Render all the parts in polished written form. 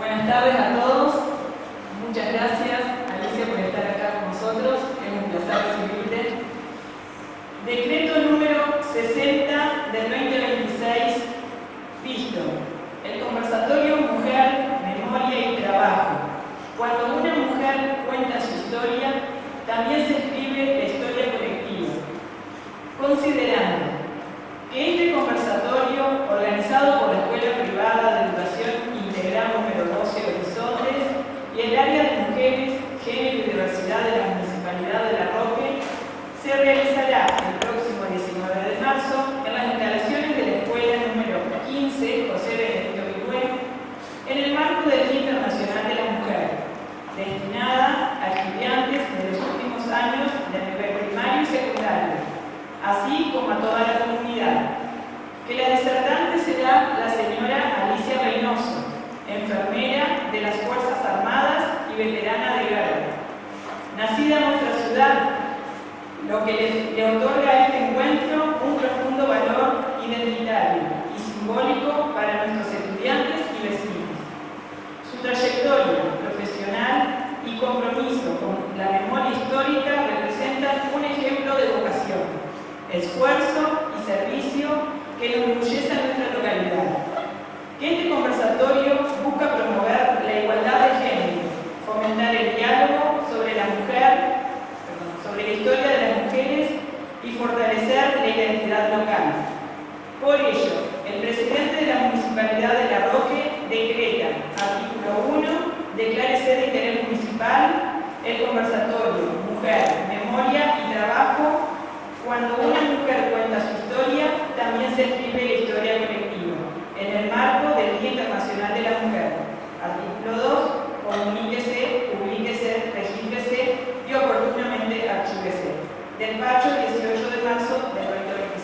Buenas tardes a todos. Muchas gracias, Alicia, por estar acá con nosotros. Es un placer recibirte. Decreto número 60 del 2026, visto. El conversatorio Mujer, Memoria y Trabajo. Cuando una mujer cuenta su historia, también se escribe la historia colectiva. Considerando que este conversatorio, organizado por la Escuela Privada de Educación Integral número 12 Horizontes y el área de Mujeres, Género y Diversidad de la Municipalidad de La Roque, se realizará el próximo 19 de marzo en las instalaciones de la Escuela número 15 José Benedicto Vicué, en el marco del Día Internacional de la Mujer, destinada a estudiantes de los últimos años de nivel primario y secundario, así como a toda la comunidad, que la disertante será la señora Alicia Reynoso, enfermera de las Fuerzas Armadas y veterana de guerra. Nacida en nuestra ciudad, lo que le otorga a este encuentro un profundo valor identitario y simbólico para nuestros estudiantes y vecinos. Su trayectoria profesional y compromiso con la memoria histórica representan un ejemplo de vocación, esfuerzo y servicio que nos enorgullece a nuestra localidad. Que este conversatorio busca promover la igualdad de género, fomentar el diálogo sobre la historia de las mujeres y fortalecer la identidad local. Por ello, el presidente de la Municipalidad de La Roque decreta, artículo 1, declare ser de interés municipal el conversatorio Mujer, Memoria y Trabajo. Cuando una mujer cuenta su historia, también se escribe la historia colectiva, en el marco del Día Internacional de la Mujer. Artículo 2, comuníquese, publíquese, regístrese y oportunamente archívese. Despacho 18 de marzo del 2026.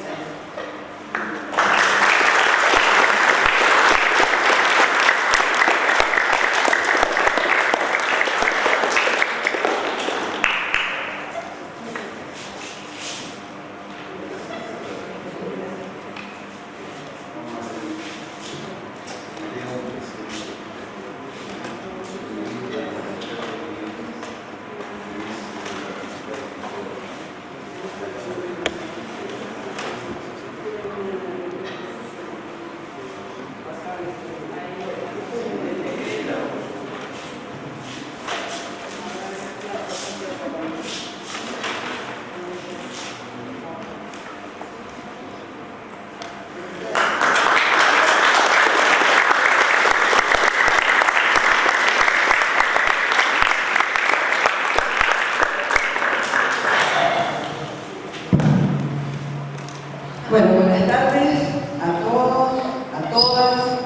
Bueno, buenas tardes a todos, a todas.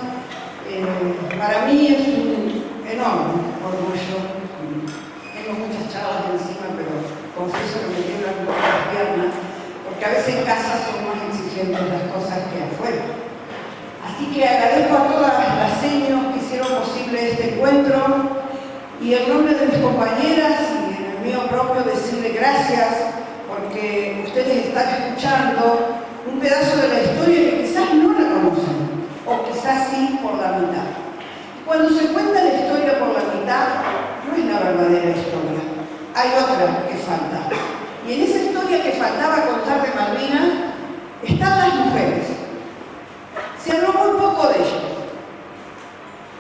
Para mí es un enorme orgullo. Tengo muchas charlas encima, pero confieso que me tiemblan un poco las piernas, porque a veces en casa son más exigentes las cosas que afuera. Así que agradezco a todas las señas que hicieron posible este encuentro y en nombre de mis compañeras y en el mío propio decirle gracias, porque ustedes están escuchando un pedazo de la historia que quizás no la conocen, o quizás sí por la mitad. Cuando se cuenta la historia por la mitad, no es la verdadera historia. Hay otra que falta. Y en esa historia que faltaba contar de Malvinas, están las mujeres. Se habló muy poco de ellas.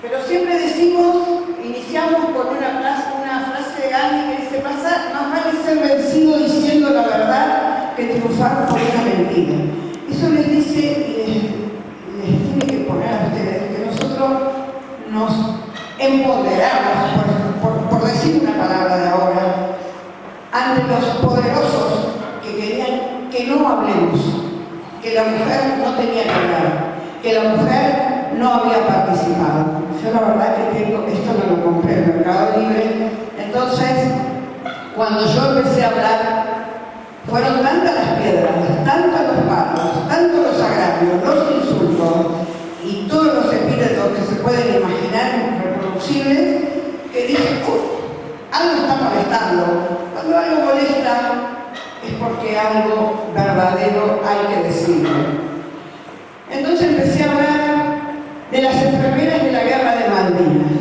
Pero siempre decimos, iniciamos con una frase de Gandhi que dice, más vale ser vencido diciendo la verdad que triunfar por una mentira. Eso les dice y les tiene que poner a ustedes que nosotros nos empoderamos, por decir una palabra de ahora, ante los poderosos que querían que no hablemos, que la mujer no tenía que hablar, que la mujer no había participado. Yo la verdad que tengo, esto no lo compré en el Mercado Libre, entonces cuando yo empecé a hablar, fueron tantas las piedras, tantos los palos, tantos los agravios, los insultos y todos los epítetos que se pueden imaginar reproducibles, que dije, algo está molestando. Cuando algo molesta es porque algo verdadero hay que decirlo. Entonces empecé a hablar de las enfermeras de la guerra de Malvinas.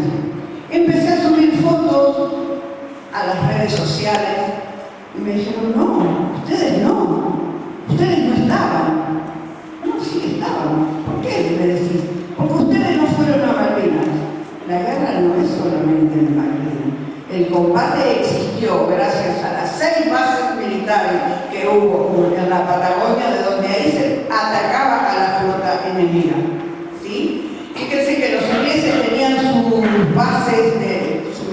el combate existió gracias a las 6 bases militares que hubo en la Patagonia, de donde ahí se atacaba a la flota enemiga. ¿Sí? Fíjense que los ingleses tenían sus bases, su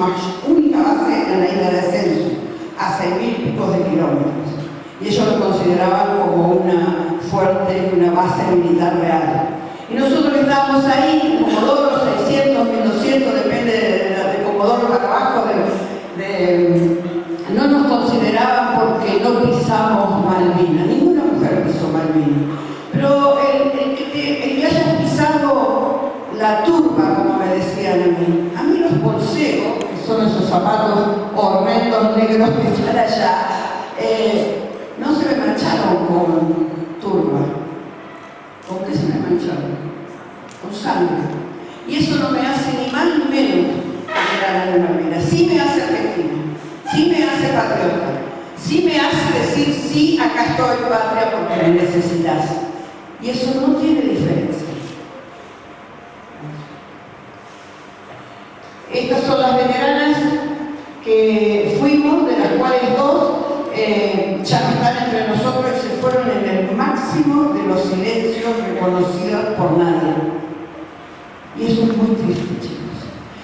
única base en la isla de Ascenso, a 6.000 y pico de kilómetros. Y ellos lo consideraban como una fuerte, una base militar real. Y nosotros estábamos ahí, Comodoro, 600, 1200, depende de Comodoro para abajo, no nos consideraban porque no pisamos Malvinas, ninguna mujer pisó Malvinas. Pero el que haya pisado la turba, como me decían a mí los bolsegos, que son esos zapatos horrendos negros que están allá, no se me mancharon con turba. ¿Con qué se me mancharon? Con sangre. Y eso no me hace ni más ni menos que de Malvinas. Sí me hace argentina, sí me hace patriota, sí me hace decir, sí, acá estoy, patria, porque me necesitas. Y eso no tiene diferencia. Estas son las veteranas que fuimos, de las cuales 2 ya no están entre nosotros y se fueron en el máximo de los silencios reconocidos por nadie. Y eso es muy triste, chicos,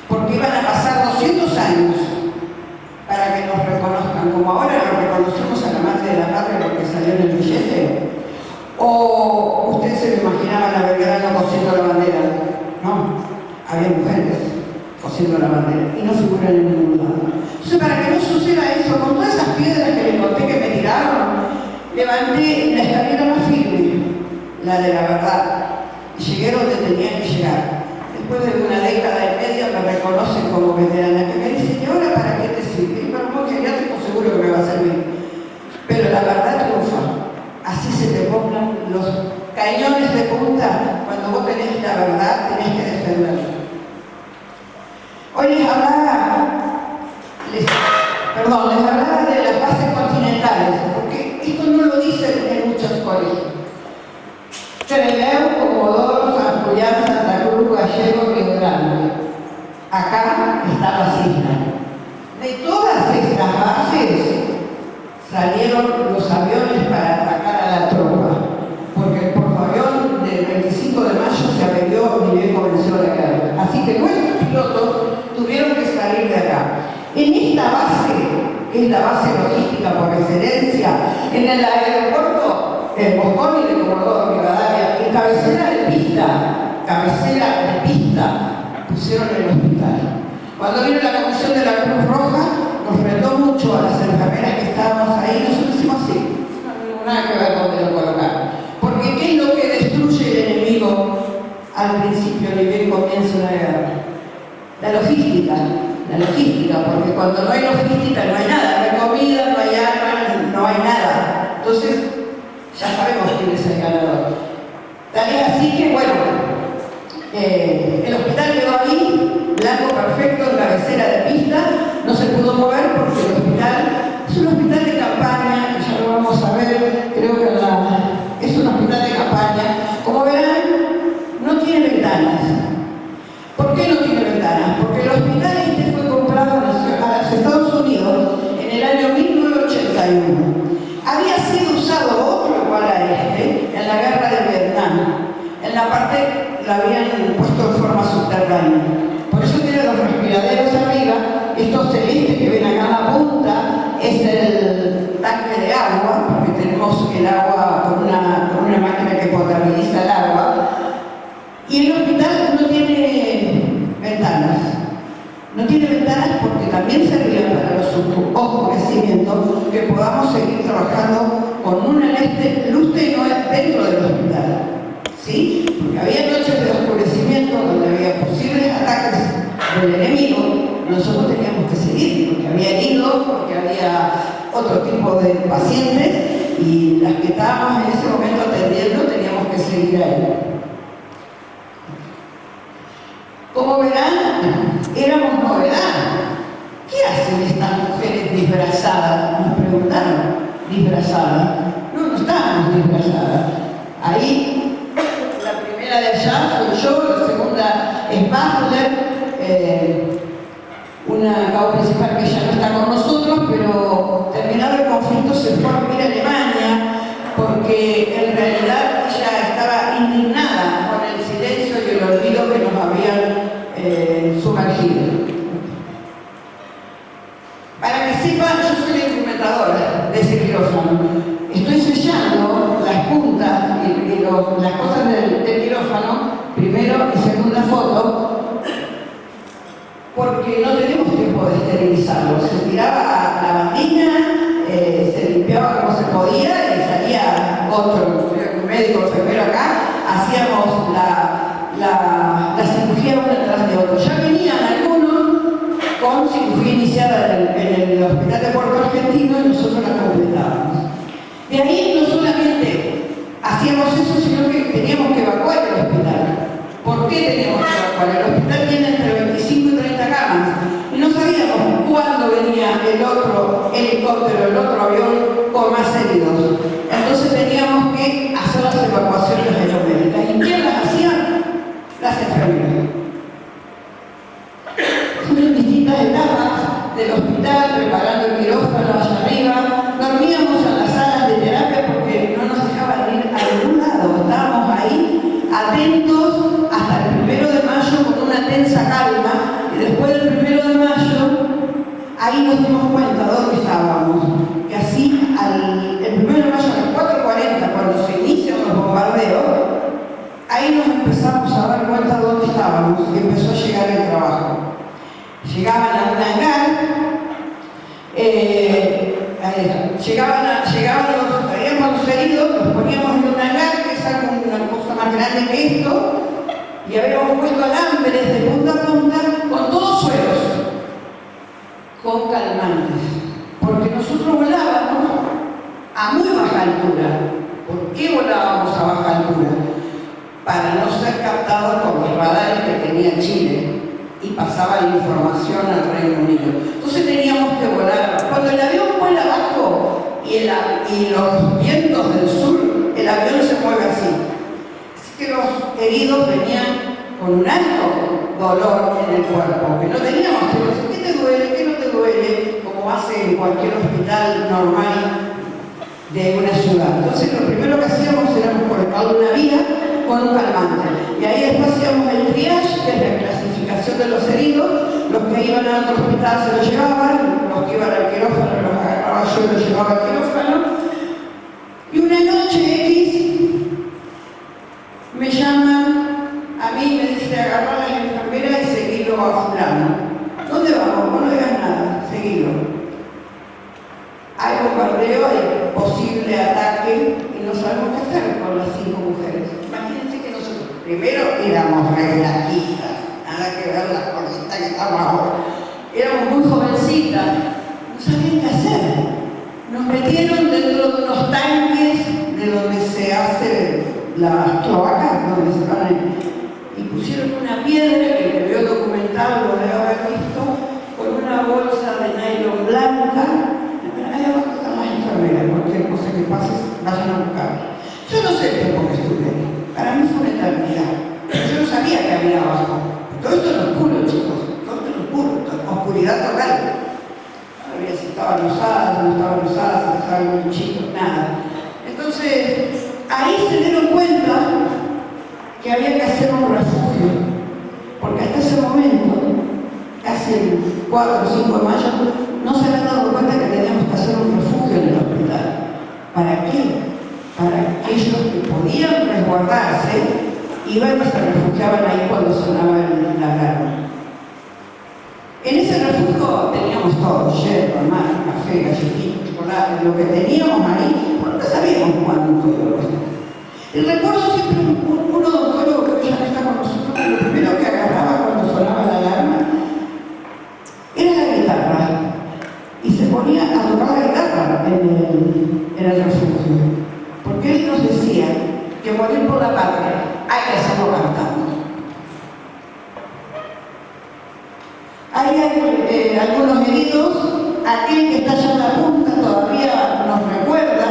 porque iban a pasar 200 años para que nos reconozcan, como ahora lo reconocemos a la madre de la patria porque salió en el billete. ¿O ustedes se lo imaginaban a Belgrano cosiendo la bandera? No, había mujeres cosiendo la bandera y no figuran en ningún lado. Entonces, para que no suceda eso, con todas esas piedras que les conté que me tiraron, levanté la escalera más firme, la de la verdad, y llegué donde tenía que llegar. Después de una década y media me reconocen como veterana, que me dicen, ¿y ahora para qué te sirve? Y bueno, muy geriátrico seguro que me va a servir. Pero la verdad triunfa. Así se te pongan los cañones de punta, cuando vos tenés la verdad, tenés que defenderla. Hoy les hablaba de las bases continentales, porque esto no lo dicen en muchos colegios. Trelew, Comodoro, San Julián, Santa Cruz, Gallego, Río Grande. Acá están las islas. De todas estas bases salieron los aviones para atacar a la tropa, porque el portaavión del 25 de mayo se averió y bien comenzó la guerra. Así que nuestros pilotos tuvieron que salir de acá. En esta base, que es la base logística por excelencia, en el aeropuerto de Moscón y de Comodoro Rivadavia, en cabecera de pista, pusieron el hospital. Cuando vino la comisión de la Cruz Roja, nos retó mucho a las enfermeras que estábamos ahí, nosotros decimos así, no tengo nada que ver con dónde lo colocar. Porque ¿qué es lo que destruye el enemigo al principio, ni bien comienza una guerra? La logística, porque cuando no hay logística no hay nada, no hay comida, no hay armas, no hay nada. Entonces, ya sabemos quién es el ganador. Tal es así que, bueno, el hospital quedó ahí, blanco perfecto, en cabecera de pista, no se pudo mover porque el hospital es un hospital de campaña, que ya lo vamos a ver, creo que es un hospital de campaña. Como verán, no tiene ventanas. ¿Por qué no tiene ventanas? Porque el hospital este fue comprado a los Estados Unidos en el año 1981. Había sido usado otro igual a este en la guerra de Vietnam. En la parte la habían puesto en forma subterránea. Por eso tiene los respiraderos arriba. Estos celestes que ven acá en la punta es el tanque de agua, porque tenemos el agua con una máquina que potabiliza el agua. Y el hospital no tiene ventanas. No tiene ventanas porque también servían para los oscurecimientos, que podamos seguir trabajando con una luz tenue dentro del hospital. ¿Sí? Porque había noches de oscurecimiento donde había posibles ataques del enemigo, nosotros teníamos que seguir, porque había heridos, porque había otro tipo de pacientes, y las que estábamos en ese momento atendiendo teníamos que seguir ahí. Como verán, éramos novedad. ¿Qué hacen estas mujeres disfrazadas? Nos preguntaron, disfrazadas. No estábamos disfrazadas. Ahí, la primera de allá soy yo, la segunda es Butler, una causa municipal que ya no está con nosotros, pero terminado el conflicto se fue a vivir a Alemania porque en realidad ella estaba indignada con el silencio y el olvido que nos habían sumergido. Para que sepan, yo soy la instrumentadora de ese quirófano. Estoy sellando las puntas y las cosas del quirófano, primero y segunda foto, porque no tenemos tiempo de esterilizarlo. Se tiraba la bandina, se limpiaba como se podía y salía otro médico, enfermero acá, hacíamos la cirugía una tras de otra. Ya venían algunos con cirugía iniciada en el Hospital de Puerto Argentino y nosotros la completábamos. De ahí no solamente hacíamos eso, sino que teníamos que evacuar el hospital. ¿Por qué teníamos que evacuar? El hospital tiene entre 25 y 30 camas y no sabíamos cuándo venía el otro helicóptero, el otro avión con más heridos. Entonces teníamos que hacer las evacuaciones aeromédicas. ¿Y quién las hacía? Las enfermeras. En distintas etapas del hospital, preparando el quirófano allá arriba, dormíamos en las salas de terapia porque no nos dejaban ir a ningún lado. Estábamos ahí atentos hasta el 1 de mayo con una tensa calma y después del 1 de mayo ahí nos dimos cuenta dónde estábamos. Que así el 1 de mayo a las 4:40, cuando se inician los bombardeos, ahí nos empezamos a dar cuenta dónde estábamos y empezó a llegar el trabajo. Llegaban a un hangar, traíamos los heridos, los poníamos en un hangar, que es una cosa más grande que esto, y habíamos puesto alambres de punta a punta con todos suelos, con calmantes, porque nosotros volábamos a muy baja altura. ¿Por qué volábamos a baja altura? Para no ser captados por los radares que tenía Chile y pasaba la información al Reino Unido. Entonces teníamos que volar. Cuando el avión vuela abajo y los vientos del sur, el avión se mueve así. Así que los heridos venían con un alto dolor en el cuerpo, que no teníamos que decir, ¿qué te duele? ¿Qué no te duele? Como hace en cualquier hospital normal de una ciudad. Entonces lo primero que hacíamos era colocar una vía con un calmante. Y ahí después hacíamos el triage, que es la clasificación de los heridos. Los que iban a otro hospital se los llevaban, los que iban al quirófano los agarraba yo y los llevaba al quirófano. Y una noche X me llaman a mí y me dice, agarrá a la enfermera y seguilo a fulano. ¿Dónde vamos? Vos no digas nada, seguilo. Hay bombardeo, hay posible ataque y no sabemos qué hacer con las 5 mujeres. Imagínense que nosotros primero éramos relaquistas, nada que ver la cortita que estamos ahora. Éramos muy jovencitas, no sabían qué hacer. Nos metieron dentro de unos tanques de donde se hacen las cloacas, donde se van ahí. Y pusieron una piedra que me vio documentado, lo debe haber visto, con una bolsa de nylon blanca. Ahí abajo están las enfermeras, cualquier cosa que pase, vayan a buscar. Yo no sé el tiempo que estuve ahí. Para mí fue una eternidad. Yo no sabía que había abajo. Todo esto es oscuro, chicos. Todo esto es oscuro. Oscuridad total. No sabía si estaban usadas, no estaban usadas, si estaban muy chicos, nada. Entonces, ahí se dieron cuenta que había que hacer un refugio. Porque hasta ese momento, casi el 4 o 5 de mayo, no se habían dado cuenta que teníamos que hacer un refugio en el hospital. ¿Para qué? Para aquellos que podían resguardarse, iban y se refugiaban ahí cuando sonaba la alarma. En ese refugio teníamos todo, yerba, mar, café, galletitas, chocolate, lo que teníamos ahí, porque no sabíamos cuánto iba a costar. Y recuerdo siempre uno doctor que ya no está con nosotros, que lo primero que agarraba cuando sonaba la alarma era la guitarra. Y se ponía a tocar la guitarra en el refugio. Porque él nos decía que morir por la patria hay que hacerlo cantando. Ahí hay algunos heridos, aquel que está allá en la punta todavía nos recuerda,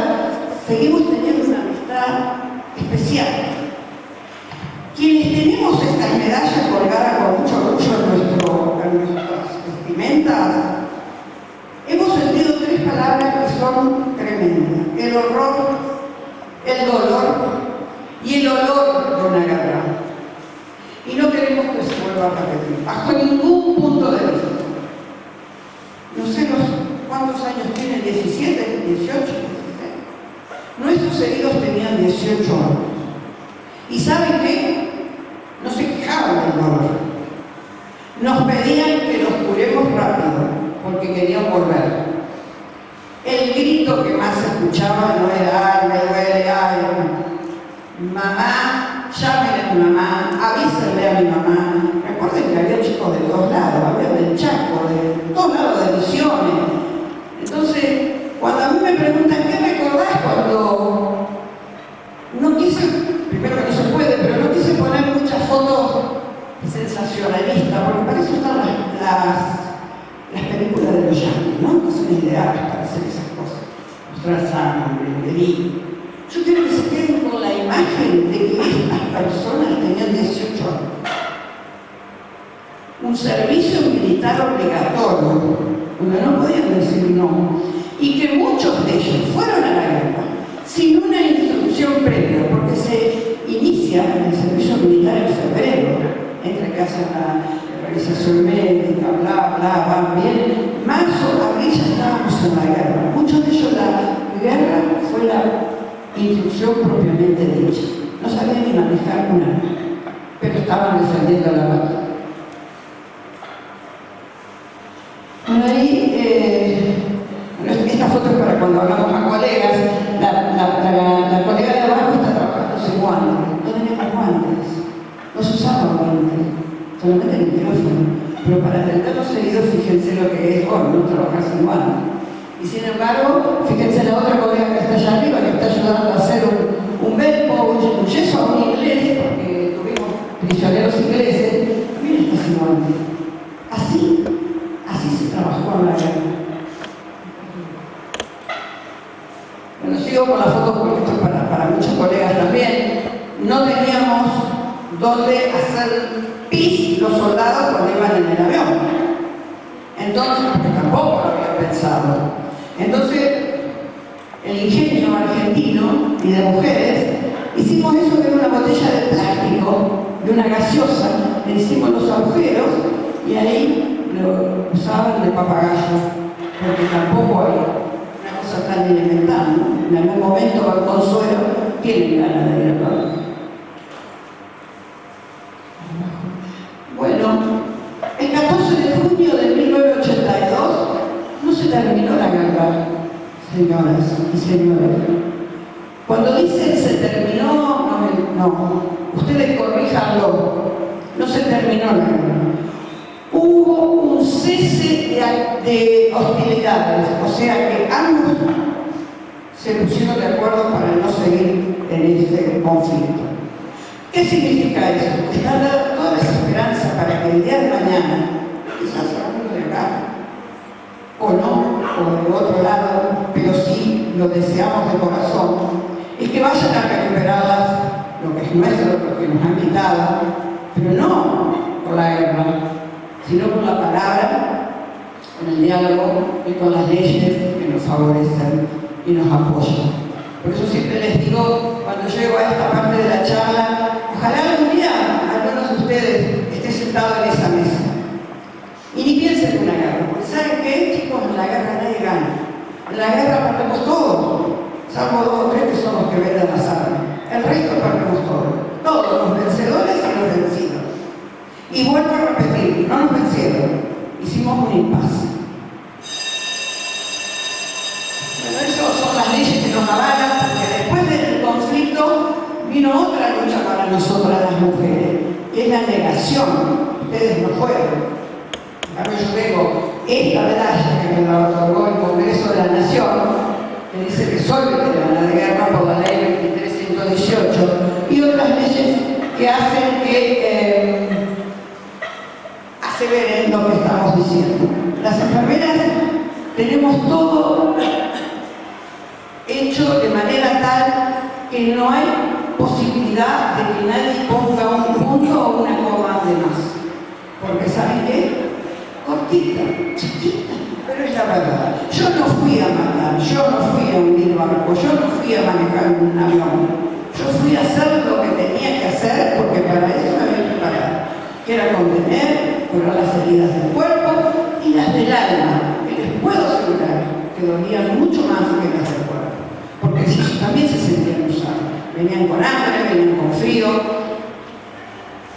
seguimos teniendo una amistad especial. Quienes tenemos estas medallas colgadas con mucho orgullo en nuestras vestimentas, sensación tremenda, el horror, el dolor y el olor de una guerra. Y no queremos que se vuelva a repetir, bajo ningún punto de vista. No sé cuántos años tienen, 17, 18, 16. Nuestros heridos tenían 18 años. ¿Y saben qué? No se quejaban del dolor. Nos pedían que los curemos rápido, porque querían volver. El grito que más se escuchaba no era "ay, me duele, ay, mamá, llámenle a mi mamá, avísenle a mi mamá". Recuerden que había chicos de todos lados, había del Chaco, de todos lados de Misiones. Entonces, cuando a mí me preguntan ¿qué recordás cuando no quise, primero que no se puede, pero no quise poner muchas fotos sensacionalistas, porque para eso están las películas de los yankees, ¿no? Que son ideales para hacer esas cosas, mostrar sangre, delito. Yo quiero que se queden con la imagen de que estas personas tenían 18 años. Un servicio militar obligatorio, donde no podían decir no, y que muchos de ellos fueron a la guerra sin una instrucción previa, porque se inicia el servicio militar en febrero, entre que hacen la realización médica, bla, bla, van bien. Marzo, abril ya estábamos en la guerra. Muchos de ellos la guerra fue la instrucción propiamente dicha. No sabían ni manejar un arma, pero estaban defendiendo la patria. Bueno, ahí, esta foto es para cuando hablamos a colegas. La colega de abajo está trabajando sin guantes. No tenemos guantes. No se usaban guantes, solamente el micrófono. Pero para atender los heridos, fíjense lo que es no trabajar sin guantes. Y sin embargo, fíjense en la otra colega que está allá arriba, que está ayudando a hacer un belpo, un yeso a un inglés, porque tuvimos prisioneros ingleses. Miren, está sin guantes. Así se trabajó en la guerra. Bueno, sigo con la foto porque esto es para muchos colegas también. No teníamos dónde hacer pis los soldados cuando iban en el avión. Entonces, porque tampoco lo habían pensado. Entonces, el ingenio argentino y de mujeres, hicimos eso de una botella de plástico, de una gaseosa, le hicimos los agujeros y ahí lo usaban de papagayo, porque tampoco hay una cosa tan elemental, ¿no? En algún momento al Consuelo tienen ganas de ir a todo. Bueno, el 14 de junio de 1982 no se terminó la guerra, señoras y señores. Cuando dicen se terminó, no, ustedes corríjanlo, no se terminó la guerra. Hubo un cese de hostilidades, o sea que ambos se pusieron de acuerdo para no seguir en ese conflicto. ¿Qué significa eso? Está dando toda esa esperanza para que el día de mañana, quizás algunos de acá, o no, o de otro lado, pero sí lo deseamos de corazón, es que vayan a recuperar lo que es nuestro, lo que nos han quitado, pero no con la guerra, sino con la palabra, con el diálogo y con las leyes que nos favorecen y nos apoyan. Por eso siempre les digo, cuando llego a esta parte de la charla, ojalá algún día algunos de ustedes estén sentados en esa mesa. Y ni piensen en una guerra, porque ¿saben qué, chicos? En la guerra nadie gana. En la guerra perdemos todos, salvo 2 o 3 que son los que venden las armas. El resto perdemos todos los vencedores y los vencidos. Y vuelvo a repetir, no nos vencieron, hicimos un impasse. Bueno, esas son las leyes que nos avalan, porque después del conflicto vino otra lucha para nosotras las mujeres, que es la negación. Ustedes no fueron. A ver, yo tengo esta medalla que me la otorgó el Congreso de la Nación, que dice que soy veterana de guerra por la ley 23118, y otras leyes que hacen que aseveren lo que estamos diciendo. Las enfermeras tenemos todo hecho de manera tal que no hay posibilidad de que nadie ponga un punto o una coma de más. Porque ¿saben qué? Cortita, chiquita, pero es la verdad. Yo no fui a matar. vida. Yo no fui a hundir barco, yo no fui a manejar un avión. Yo fui a hacer lo que tenía que hacer porque para eso me había preparado, que era contener, curar las heridas del cuerpo y las del alma, que les puedo asegurar que dolían mucho más que las del cuerpo, porque ellos también se sentían usados. Venían con hambre, venían con frío.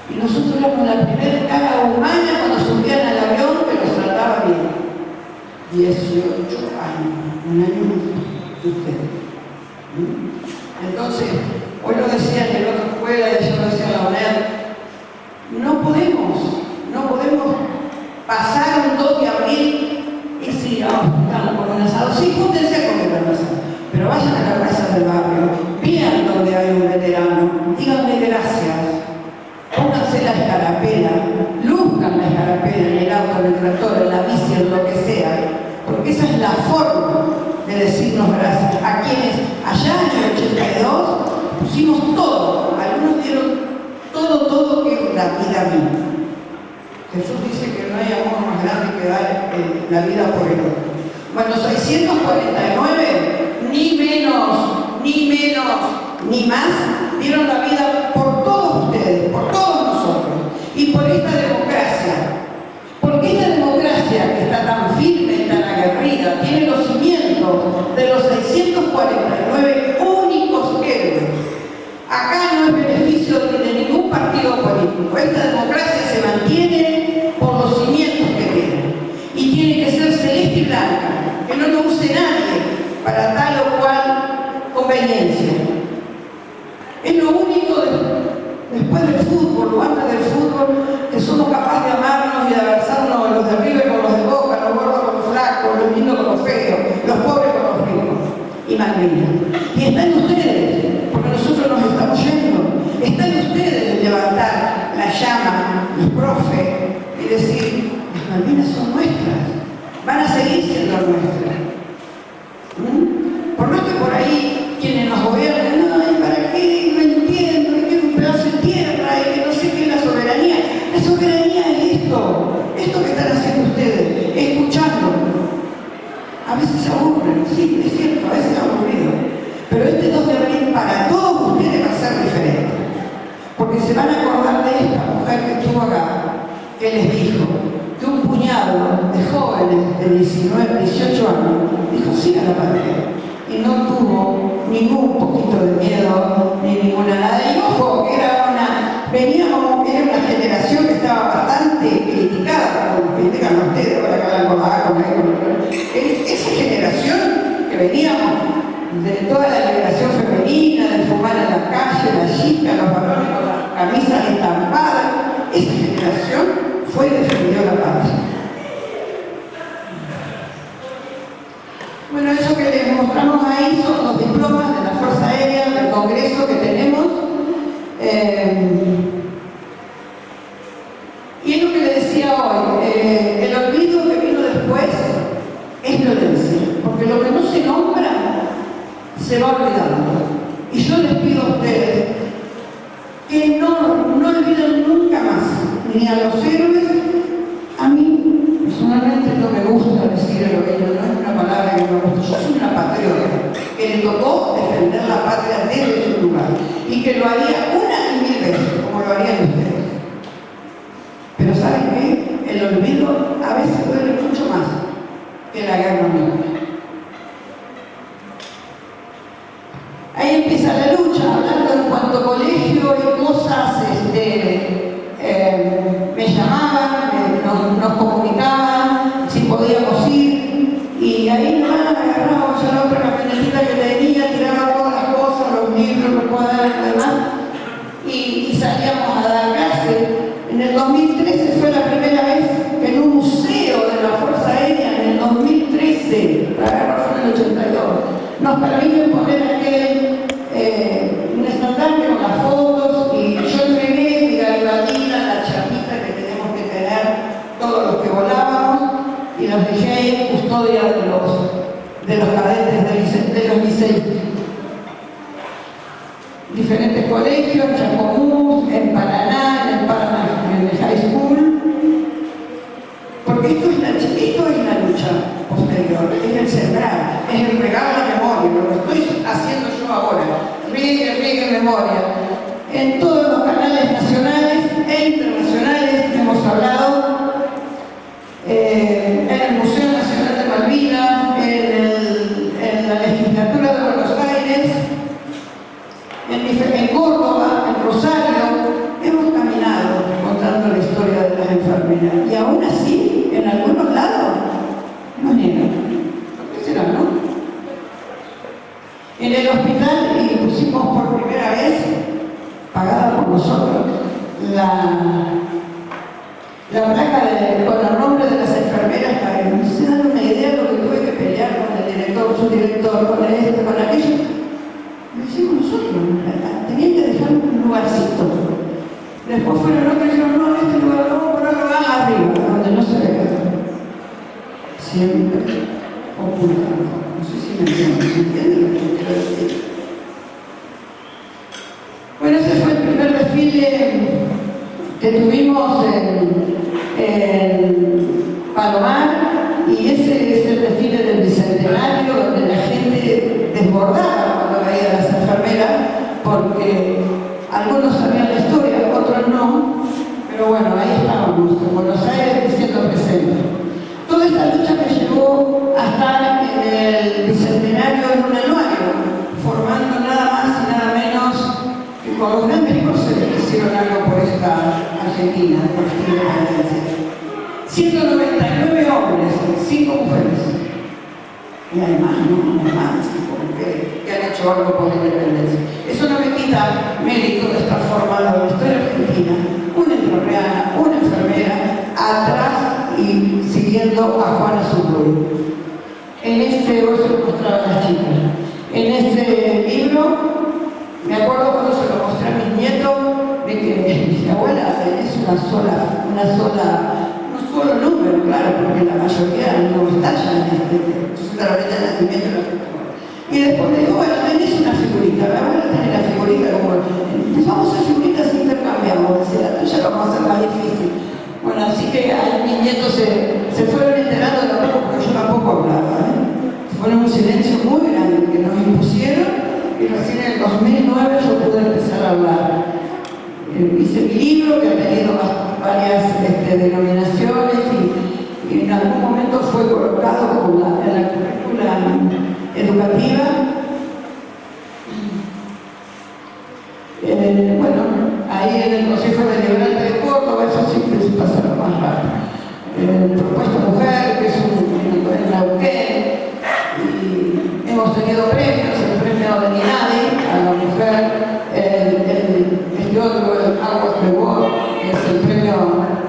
Y nosotros éramos la primera cara humana cuando subían al avión que los trataba bien. 18 años, un año más que ustedes. Entonces, hoy lo decía en el otro escuela, y yo lo decía en la UNED, no podemos pasar un 2 de abril y si estamos con un asado. Sí, júntense a comer un asado, pero vayan a la casa del barrio, vean donde hay un veterano, díganle gracias, pónganse la escarapela, luzcan la escarapela en el auto, en el tractor, en la bici, en lo que sea, porque esa es la forma de decirnos gracias. A quienes allá en el 82 pusimos todo, algunos dieron todo que la vida misma. Jesús dice que no hay amor más grande que dar la vida por el otro. Bueno, 649, ni menos, ni más, dieron la vida por todos ustedes, por todos nosotros, y por esta democracia. Porque esta democracia que está tan firme, tan aguerrida, tiene los cimientos de los 649 únicos héroes. Acá no es beneficio de ningún partido político. Esta democracia se mantiene por los cimientos que tiene. Y tiene que ser celeste y blanca, que no lo use nadie para tal o cual conveniencia. Es lo único después del fútbol o antes del fútbol que somos capaces de amarnos y de abrazarnos los de arriba con los de Boca, los gordos con los flacos, los lindos con los feos, los pobres con los ricos. Y Malvinas. Y están ustedes, porque nosotros nos estamos yendo. Están ustedes en levantar la llama, los profes, y decir, las Malvinas son nuestras, van a seguir siendo nuestras. Por lo que por ahí quienes nos gobiernan, no, ¿para qué? No entiendo, hay que un pedazo de tierra, y que no sé qué es la soberanía. La soberanía es esto que están haciendo ustedes, escuchando. A veces se aburren, sí, es cierto, a veces es aburrido. Pero este 2 de abril para todos ustedes va a ser diferente. Porque se van a acordar de esta mujer que estuvo acá, que les dijo que un puñado de jóvenes de 19, 18 años dijo sí a la patria. Y no tuvo ningún poquito de miedo, ni ninguna nada. Y ojo, que era una generación que estaba bastante criticada, como critican ustedes, ahora que hablan con la esa generación que veníamos de toda la liberación femenina, de fumar en la calle, la chica, los varones con las camisas estampadas, esa generación fue y defendió la patria. Bueno, eso que les mostramos ahí son los diplomas de la Fuerza Aérea, del Congreso que tenemos. Y es lo que le decía hoy, el olvido que vino después es violencia, porque lo que no se nombra se va olvidando. Y yo les pido a ustedes que no olviden nunca más, ni a los héroes. A mí personalmente no me gusta decir heroína, no es una palabra que me gusta. Yo soy una patriota que le tocó defender la patria desde su lugar y que lo haría una y 1000 veces, como lo harían ustedes. Pero ¿saben qué? El olvido a veces duele mucho más que la guerra misma. Ahí empieza la lucha, hablando en cuanto a colegio y cosas, me llamaban, nos comunicaban si podíamos ir, y ahí nomás agarrábamos a la otra camionetita que tenía, tiraba todas las cosas, los libros, los cuadernos y demás, y salíamos a dar clases. En el 2013 fue la primera vez que en un museo de la Fuerza Aérea, en el 2013, la guerra fue en el 82, nos permiten poner un estandarte con las fotos, y yo entregué mi gabardina, la chapita que tenemos que tener todos los que volábamos, y los dejé ahí en custodia de los cadetes de los liceos. Diferentes colegios, en Chacomús, en Paraná, en el High School, porque esto es la lucha posterior, es el sembrar, es el regalar. e internacionales hemos hablado en el Museo Nacional de Malvinas, en la Legislatura de Buenos Aires, en Córdoba, en Rosario. Hemos caminado contando la historia de las enfermeras y aún así, en algunos lados, no niegan. ¿Por qué será, no? En el hospital, y pusimos por primera vez, pagada por nosotros, la placa con el nombre de las enfermeras. Se dan una idea de lo que tuve que pelear con el director, subdirector, con este, con aquello. Lo hicimos nosotros, tenían que dejar un lugarcito. Después fueron otros y dijeron, no, en este lugar no, pero lo van arriba, donde no se ve. Siempre ocultando. No sé si me entienden lo que quiero decir. Bueno, ese fue el primer desfile que tuvimos en Palomar, y ese es el desfile del Bicentenario, donde la gente desbordaba cuando veía a las enfermeras, porque algunos sabían la historia, otros no, pero bueno, ahí estábamos, en Buenos Aires, diciendo presente. Toda esta lucha me llevó a estar en el Bicentenario en un anuario, formando nada más y nada menos que con los grandes próceres que hicieron algo por esta Argentina, por esta independencia. 199 hombres, 5 mujeres. Y hay más, ¿no? Hay más, 5 mujeres que han hecho algo por la independencia. Eso no me quita mérito de estar formado en la historia argentina, una entrerriana, una enfermera, atrás y siguiendo a Juana Zurduy. En este, hoy se lo mostraba a las chicas, en este libro, me acuerdo cuando se lo mostré a mis nietos, de que mi abuela es un solo número, claro, porque la mayoría no está ya en la fecha de nacimiento y la fecha. Y después le digo, bueno, tenés una figurita, la abuela tiene la figurita como, vamos a hacer figuritas intercambiamos, la tuya lo vamos a hacer más difícil. Bueno, así que mis nietos se fueron enterando de poco, porque yo tampoco hablaba, Fueron un silencio muy grande que nos impusieron, y recién en el 2009 yo pude empezar a hablar. Hice mi libro, que ha tenido varias denominaciones, y en algún momento fue colocado como en la currícula educativa. Bueno, ahí en el Consejo Deliberante de Córdoba, eso siempre se pasa lo más rápido. Propuesta Mujer, que es en Neuquén, y hemos tenido premios, el premio de Minadi a la mujer, este otro, el Aguas de World, que es el premio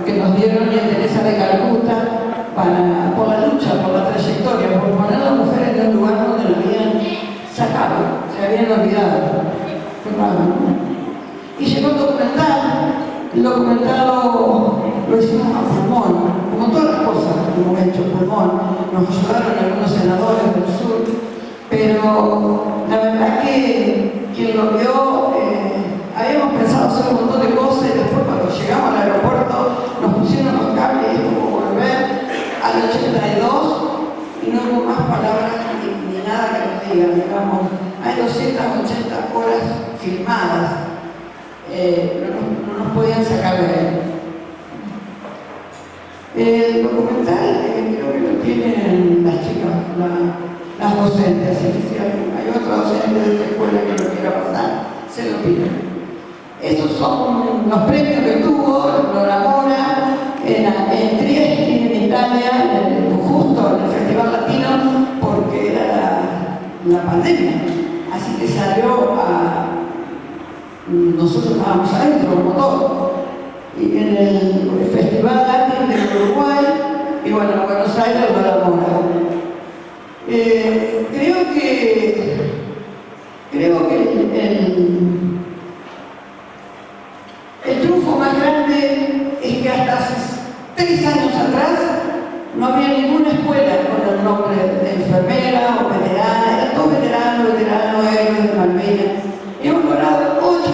que nos dieron en Teresa de Calcuta por la lucha, por la trayectoria, por poner a la mujer en un lugar donde la habían sacado, se habían olvidado. Qué raro, ¿no? Y llegó el documental lo hicimos a pulmón, como todas las cosas que hemos hecho, pulmón. Nos ayudaron algunos senadores del sur, pero la verdad que quien lo vio, habíamos pensado hacer un montón de cosas, y después cuando llegamos al aeropuerto nos pusieron los cables, y como volver al 82 y no hubo más palabras ni nada que nos digan, digamos. Hay 280 horas filmadas, no nos podían sacar de ahí. El documental creo que lo tienen las chicas, las docentes, si hay otra docente de esta escuela que lo quiera pasar, se lo piden. Estos son los premios que tuvo Lola Mora en Trieste y en Italia, justo en el Festival Latino, porque era la pandemia. Así que salió nosotros estábamos adentro, como todo. Y en el Festival Latino de Uruguay, y bueno, en Buenos Aires, Lola Mora. Creo que el triunfo más grande es que hasta hace 3 años atrás no había ninguna escuela con el nombre de enfermera o veterana, eran todos veteranos, héroes de Malvinas. Y hemos logrado 8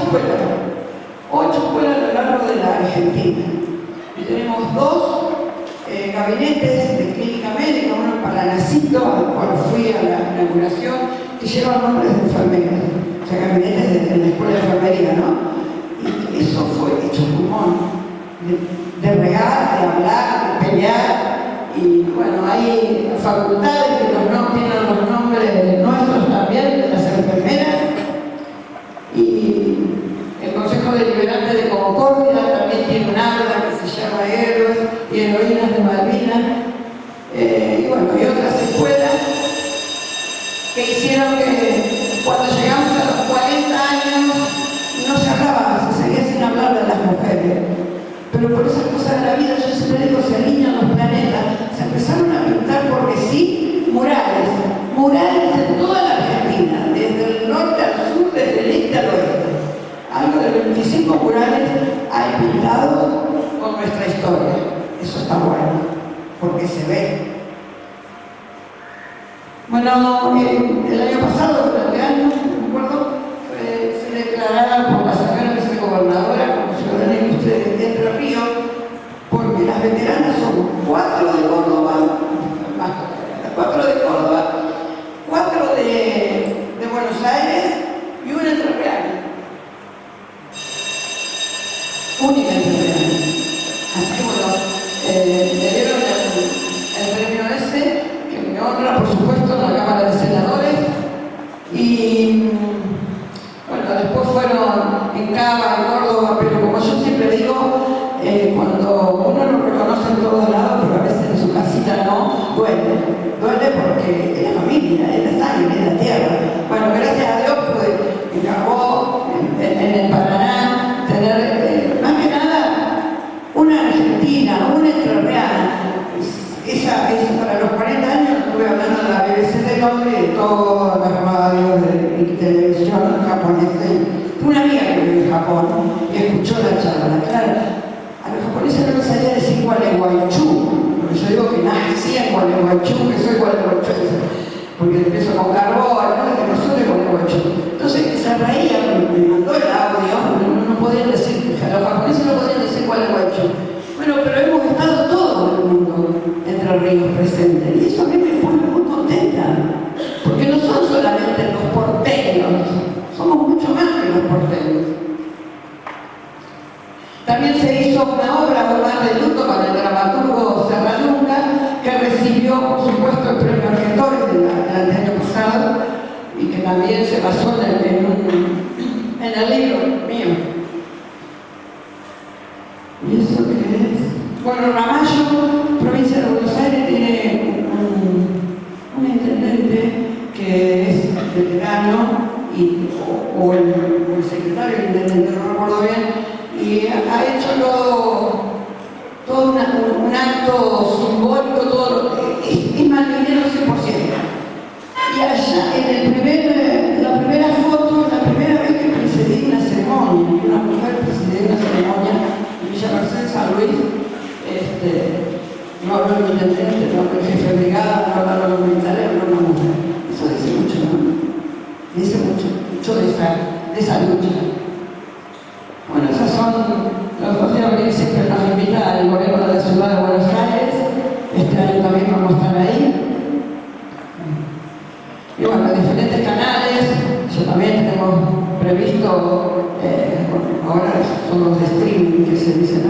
escuelas a lo largo de la Argentina. Y tenemos 2 gabinetes de clínica médica, uno en Palanacito, al cual fui a la inauguración, que llevan nombres de enfermeras, o sea, gabinetes de la escuela de enfermería, ¿no? Y eso fue hecho pulmón. de regar, de hablar, de pelear. Y bueno, hay facultades que tienen los nombres nuestros también, de las enfermeras. Y el Consejo Deliberante de Concordia también tiene un aula que se llama Héroes y Heroínas de Malvinas. Y bueno, hay otras escuelas que hicieron que cuando llegamos a los 40 años no se hablaba, se seguía sin hablar de las mujeres. Pero por esas cosas de la vida, yo siempre digo, se alinean los planetas, se empezaron a pintar porque sí, murales en toda la Argentina, desde el norte al sur, desde el este al oeste. Algo de 25 murales hay pintados con nuestra historia. Eso está bueno, porque se ve. Bueno, el año pasado, durante años, no me acuerdo, se declaraba por la señora vicegobernadora como ciudadana ilustre de Entre Ríos, porque las veteranas son 4 de Córdoba, 4 de Buenos Aires y una entrerriana. Única entrerriana. Así que bueno, le dieron el premio ese, que me honra, por supuesto, en la Cámara de Senadores. Y bueno, después fueron en Cava, en Córdoba, pero como yo siempre digo, cuando uno lo reconoce en todos lados, pero a veces en su casita no, duele porque es la familia, es la sangre, es la tierra. Bueno, gracias a Dios pude en Cabo, en el Paraná, tener más que nada una argentina, una entrerriana. Esa para los 40 años estuve hablando en la BBC de Londres, de todas las radios de televisión japonesa. Una amiga que vive en Japón y escuchó la charla. Claro, a los japoneses no les salía decir Gualeguaychú, porque yo digo que nací en Gualeguaychú, que soy Gualeguaychú, porque empiezo con carbón, que no soy de Gualeguaychú. Entonces se reía, me mandó el audio, no podían decir, los japoneses no podían decir Gualeguaychú. Bueno, pero hemos estado todo el mundo Entre Ríos presente, y eso a mí me pone muy contenta, porque no son solamente los porteños, somos mucho más que los porteños. También se hizo una obra, Volar de Luto, con el dramaturgo Serralunga, que recibió, por supuesto, el premio Argentores del año pasado, y que también se basó en el libro mío. ¿Y eso qué es? Bueno, Ramallo, provincia de Buenos Aires, tiene un intendente que es veterano, o el secretario del intendente, no recuerdo bien, y ha hecho todo un acto simbólico, es malvinero 100%. Y allá, en la primera foto, la primera vez que presidí una ceremonia, una mujer presidí una ceremonia en Villa Mercedes, San Luis, no habló el intendente, no habló el jefe de brigada, no habló los militares, habló una mujer. Eso dice mucho, ¿no? Dice mucho de esa lucha. Bueno, esos son los 2 de abril, siempre nos invita el gobierno de la ciudad de Buenos Aires. Este año también vamos a estar ahí. Y bueno, diferentes canales. Yo también tengo previsto, ahora son los de streaming que se dicen